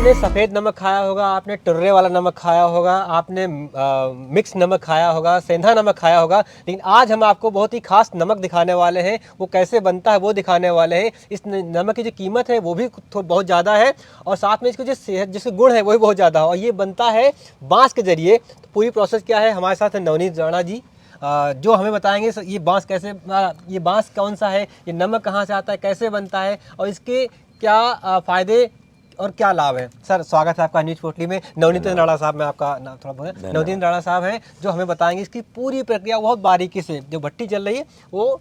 आपने सफ़ेद नमक खाया होगा, आपने टुर्रे वाला नमक खाया होगा, आपने मिक्स नमक खाया होगा, सेंधा नमक खाया होगा, लेकिन आज हम आपको बहुत ही खास नमक दिखाने वाले हैं। वो कैसे बनता है वो दिखाने वाले हैं। इस नमक की जो कीमत है वो भी बहुत ज़्यादा है और साथ में इसके जो सेहत जिसके गुण है वो भी बहुत ज़्यादा है और ये बनता है बाँस के ज़रिए। तो पूरी प्रोसेस क्या है, हमारे साथ है नवनीत राणा जी जो हमें बताएंगे ये बाँस कैसे, ये बाँस कौन सा है, ये नमक कहाँ से आता है, कैसे बनता है और इसके क्या फ़ायदे और क्या लाभ है। सर स्वागत है आपका न्यूज पोटली में। नवनीत राणा साहब, मैं आपका नाम थोड़ा बोलें, नवनीत राणा साहब हैं जो हमें बताएंगे इसकी पूरी प्रक्रिया बहुत बारीकी से। जो भट्टी चल रही है वो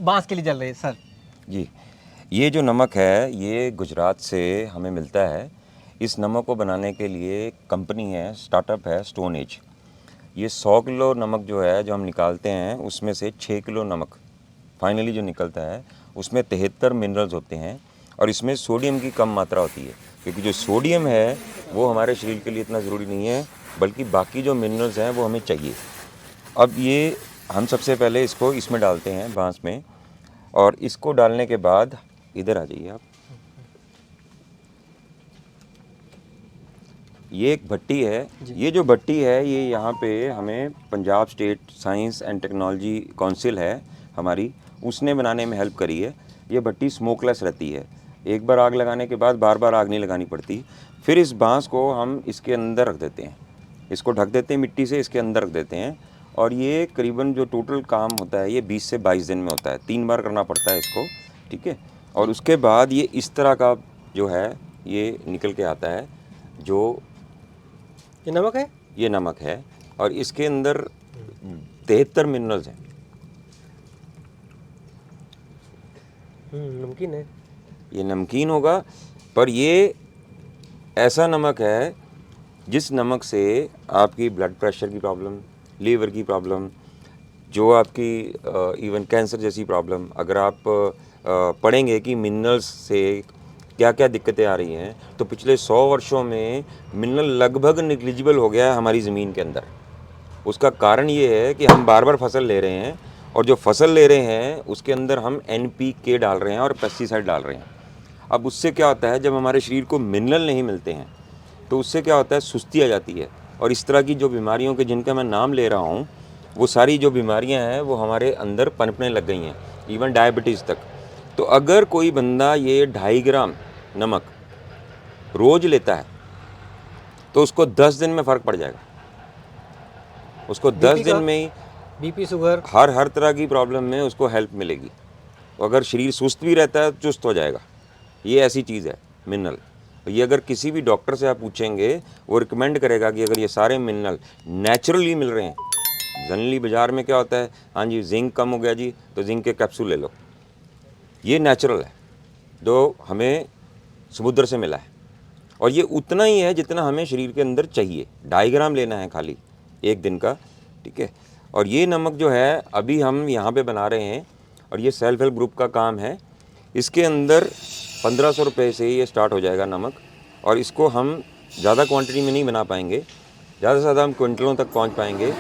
बांस के लिए चल रही है। सर जी, ये जो नमक है ये गुजरात से हमें मिलता है। इस नमक को बनाने के लिए कंपनी है, स्टार्टअप है स्टोन एज। ये 100 किलो नमक जो है जो हम निकालते हैं उसमें से 6 किलो नमक फाइनली जो निकलता है उसमें 73 मिनरल्स होते हैं और इसमें सोडियम की कम मात्रा होती है, क्योंकि जो सोडियम है वो हमारे शरीर के लिए इतना ज़रूरी नहीं है, बल्कि बाकी जो मिनरल्स हैं वो हमें चाहिए। अब ये हम सबसे पहले इसको इसमें डालते हैं बांस में, और इसको डालने के बाद इधर आ जाइए आप। ये एक भट्टी है। ये जो भट्टी है ये यहाँ पे हमें Punjab state science and technology council है हमारी, उसने बनाने में हेल्प करी है। ये भट्टी स्मोकलेस रहती है, एक बार आग लगाने के बाद बार बार आग नहीं लगानी पड़ती। फिर इस बांस को हम इसके अंदर रख देते हैं, इसको ढक देते हैं मिट्टी से, इसके अंदर रख देते हैं। और ये करीबन जो टोटल काम होता है ये 20 से 22 दिन में होता है, 3 बार करना पड़ता है इसको, ठीक है। और उसके बाद ये इस तरह का जो है ये निकल के आता है। जो ये नमक है, ये नमक है और इसके अंदर 73 मिनरल्स हैं। नमकीन है। ये नमकीन होगा, पर ये ऐसा नमक है जिस नमक से आपकी ब्लड प्रेशर की प्रॉब्लम, लीवर की प्रॉब्लम, जो आपकी इवन कैंसर जैसी प्रॉब्लम, अगर आप पढ़ेंगे कि मिनरल्स से क्या क्या दिक्कतें आ रही हैं, तो पिछले 100 वर्षों में मिनरल लगभग निग्लिजिबल हो गया है हमारी ज़मीन के अंदर। उसका कारण ये है कि हम बार बार फसल ले रहे हैं और जो फसल ले रहे हैं उसके अंदर हम NPK डाल रहे हैं और पेस्टिसाइड डाल रहे हैं। अब उससे क्या होता है, जब हमारे शरीर को मिनरल नहीं मिलते हैं तो उससे क्या होता है, सुस्ती आ जाती है। और इस तरह की जो बीमारियों के जिनका मैं नाम ले रहा हूँ वो सारी जो बीमारियाँ हैं वो हमारे अंदर पनपने लग गई हैं, इवन डायबिटीज़ तक। तो अगर कोई बंदा ये 2.5 ग्राम नमक रोज़ लेता है तो उसको 10 दिन में फ़र्क पड़ जाएगा। उसको 10 दिन में ही बीपी, शुगर, हर तरह की प्रॉब्लम में उसको हेल्प मिलेगी। अगर शरीर सुस्त भी रहता है चुस्त हो जाएगा। ये ऐसी चीज़ है मिनरल। ये अगर किसी भी डॉक्टर से आप पूछेंगे वो रिकमेंड करेगा कि अगर ये सारे मिनरल नेचुरली मिल रहे हैं। जनरली बाज़ार में क्या होता है, हाँ जी जिंक कम हो गया जी तो जिंक के कैप्सूल ले लो। ये नेचुरल है जो हमें समुद्र से मिला है और ये उतना ही है जितना हमें शरीर के अंदर चाहिए। 2.5 ग्राम लेना है खाली एक दिन का, ठीक है। और ये नमक जो है अभी हम यहाँ पे बना रहे हैं और ये सेल्फ हेल्प ग्रुप का काम है। इसके अंदर 1500 रुपये से ये स्टार्ट हो जाएगा नमक, और इसको हम ज़्यादा क्वांटिटी में नहीं बना पाएंगे, ज़्यादा से ज़्यादा हम क्विंटलों तक पहुँच पाएंगे।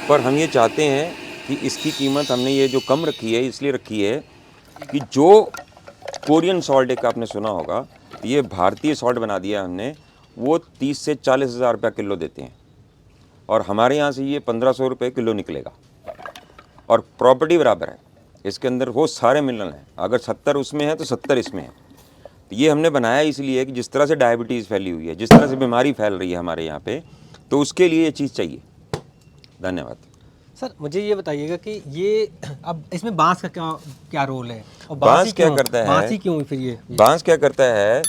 पर हम ये चाहते हैं कि इसकी कीमत हमने ये जो कम रखी है इसलिए रखी है कि जो कोरियन सॉल्ट एक आपने सुना होगा, ये भारतीय सॉल्ट बना दिया हमने, वो 30 से 40 हज़ार रुपये किलो देते हैं और हमारे यहाँ से ये 1500 रुपये किलो निकलेगा। और प्रॉपर्टी बराबर है, इसके अंदर वो सारे मिनरल हैं। अगर 70 उसमें है तो 70 इसमें है। तो ये हमने बनाया इसलिए कि जिस तरह से डायबिटीज़ फैली हुई है, जिस तरह से बीमारी फैल रही है हमारे यहाँ पे, तो उसके लिए ये चीज़ चाहिए। धन्यवाद। सर मुझे ये बताइएगा कि ये अब इसमें बांस का क्या क्या रोल है और बांस क्या करता है, बांस ही क्यों फिर ये बांस क्या करता है,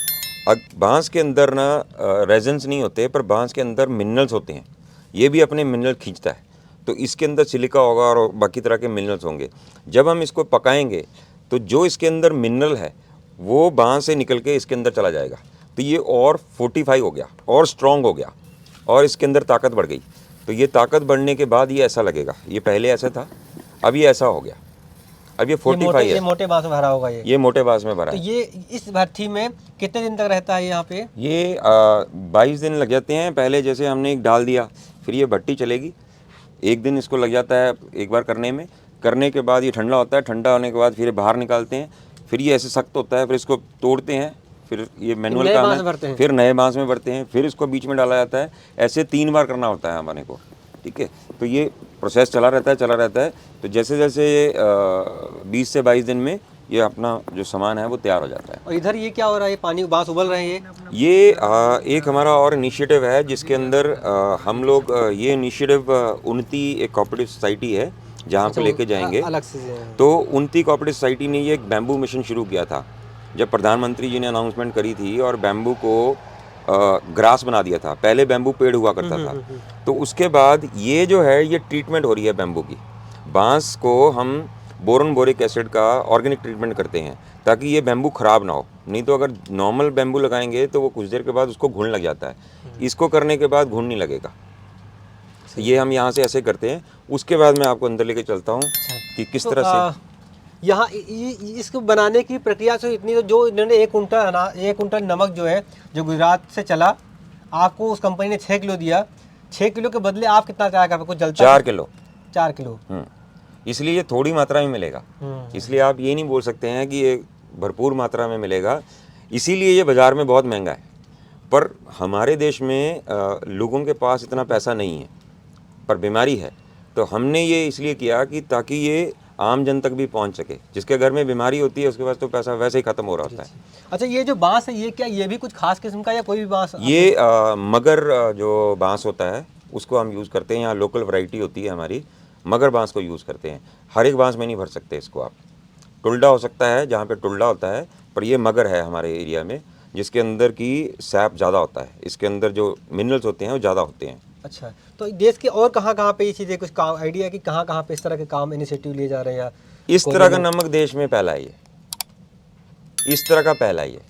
बांस के अंदर ना रेजन्स नहीं होते पर बांस के अंदर मिनरल्स होते हैं। ये भी अपने मिनरल खींचता है, तो इसके अंदर सिलिका होगा और बाकी तरह के मिनरल्स होंगे। जब हम इसको पकाएंगे तो जो इसके अंदर मिनरल है वो बांस से निकल के इसके अंदर चला जाएगा, तो ये और फोर्टिफाई हो गया और स्ट्रॉन्ग हो गया और इसके अंदर ताकत बढ़ गई। तो ये ताकत बढ़ने के बाद ये ऐसा लगेगा, ये पहले ऐसा था, अब ये ऐसा हो गया, अब ये 45 है। ये मोटे बांस में भरा होगा ये मोटे बांस में भरा तो है। ये इस भट्टी में कितने दिन तक रहता है यहाँ पे? ये 22 दिन लग जाते हैं। पहले जैसे हमने एक डाल दिया, फिर ये भट्टी चलेगी, एक दिन इसको लग जाता है एक बार करने में। करने के बाद ये ठंडा होता है, ठंडा होने के बाद फिर बाहर निकालते हैं, फिर ये ऐसे सख्त होता है, फिर इसको तोड़ते हैं फिर ये मैनुअल नए काम बांस में भरते है, हैं। फिर नए बांस में भरते हैं, फिर इसको बीच में डाला जाता है। ऐसे 3 बार करना होता है हमारे को, ठीक है। तो ये प्रोसेस चला रहता है। तो जैसे जैसे ये 20 से 22 दिन में ये अपना जो सामान है वो तैयार हो जाता है। और इधर ये क्या हो रहा है, ये पानी बांस उबल रहे हैं ये एक हमारा और इनिशिएटिव है जिसके अंदर हम लोग ये इनिशिएटिव उन्नति एक कोऑपरेटिव सोसाइटी है जहाँ पे लेके जाएंगे। अलग से तो उन्नति कोऑपरेटिव सोसाइटी ने ये एक बैम्बू मिशन शुरू किया था जब प्रधानमंत्री जी ने अनाउंसमेंट करी थी, और बैम्बू को ग्रास बना दिया था। पहले बैम्बू पेड़ हुआ करता था, तो उसके बाद ये जो है ये ट्रीटमेंट हो रही है बैम्बू की। बांस को हम बोरन बोरिक एसिड का ऑर्गेनिक ट्रीटमेंट करते हैं ताकि ये बैम्बू ख़राब ना हो। नहीं तो अगर नॉर्मल बैम्बू लगाएंगे तो वो कुछ देर के बाद उसको घुन लग जाता है। इसको करने के बाद घुन नहीं लगेगा। तो ये हम यहाँ से ऐसे करते हैं। उसके बाद मैं आपको अंदर लेके चलता हूँ कि किस तरह से यहाँ इसको बनाने की प्रक्रिया से इतनी, तो जो इन्होंने 1 कुंटल नमक जो है जो गुजरात से चला, आपको उस कंपनी ने 6 किलो दिया। 6 किलो के बदले आप कितना तैयार कर, कुछ जलता 4 किलो 4 किलो। इसलिए ये थोड़ी मात्रा में मिलेगा। इसलिए आप ये नहीं बोल सकते हैं कि ये भरपूर मात्रा में मिलेगा। इसीलिए ये बाज़ार में बहुत महंगा है। पर हमारे देश में लोगों के पास इतना पैसा नहीं है, पर बीमारी है। तो हमने ये इसलिए किया कि ताकि ये आम जन तक भी पहुंच सके। जिसके घर में बीमारी होती है उसके पास तो पैसा वैसे ही ख़त्म हो रहा होता है। अच्छा, ये जो बांस है ये क्या, ये भी कुछ खास किस्म का या कोई भी बांस? ये मगर जो बांस होता है उसको हम यूज़ करते हैं। यहाँ लोकल वैरायटी होती है हमारी, मगर बांस को यूज़ करते हैं। हर एक बांस में नहीं भर सकते इसको आप। टुल्डा हो सकता है जहाँ पे टुल्डा होता है, पर ये मगर है हमारे एरिया में जिसके अंदर की सैप ज़्यादा होता है। इसके अंदर जो मिनरल्स होते हैं वो ज़्यादा होते हैं। अच्छा, तो देश के और कहाँ पे ये चीज़ें, कुछ काम आइडिया है कि कहाँ पे इस तरह के काम इनिशिएटिव लिए जा रहे हैं? या इस तरह का नमक देश में पहला ही है, इस तरह का पहला ही है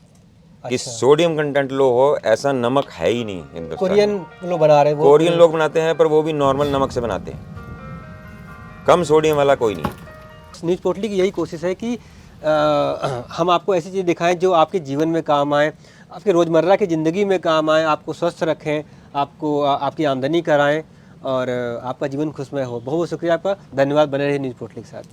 कि सोडियम कंटेंट लो हो, ऐसा नमक है ही नहीं हिंदुस्तान कोरियन में। लोग बना रहे हैं, कोरियन लोग बनाते हैं, पर वो भी नॉर्मल नमक से बनाते हैं, कम सोडियम वाला कोई नहीं। न्यूज़ पोर्टली की यही कोशिश है कि हम आपको ऐसी चीज़ दिखाएं जो आपके जीवन में काम आए, आपके रोज़मर्रा की ज़िंदगी में काम आए, आपको स्वस्थ रखें, आपको आपकी आमदनी कराएं और आपका जीवन खुशमय हो। बहुत बहुत शुक्रिया आपका, धन्यवाद। बने रहिए न्यूज़ पोर्टली के साथ।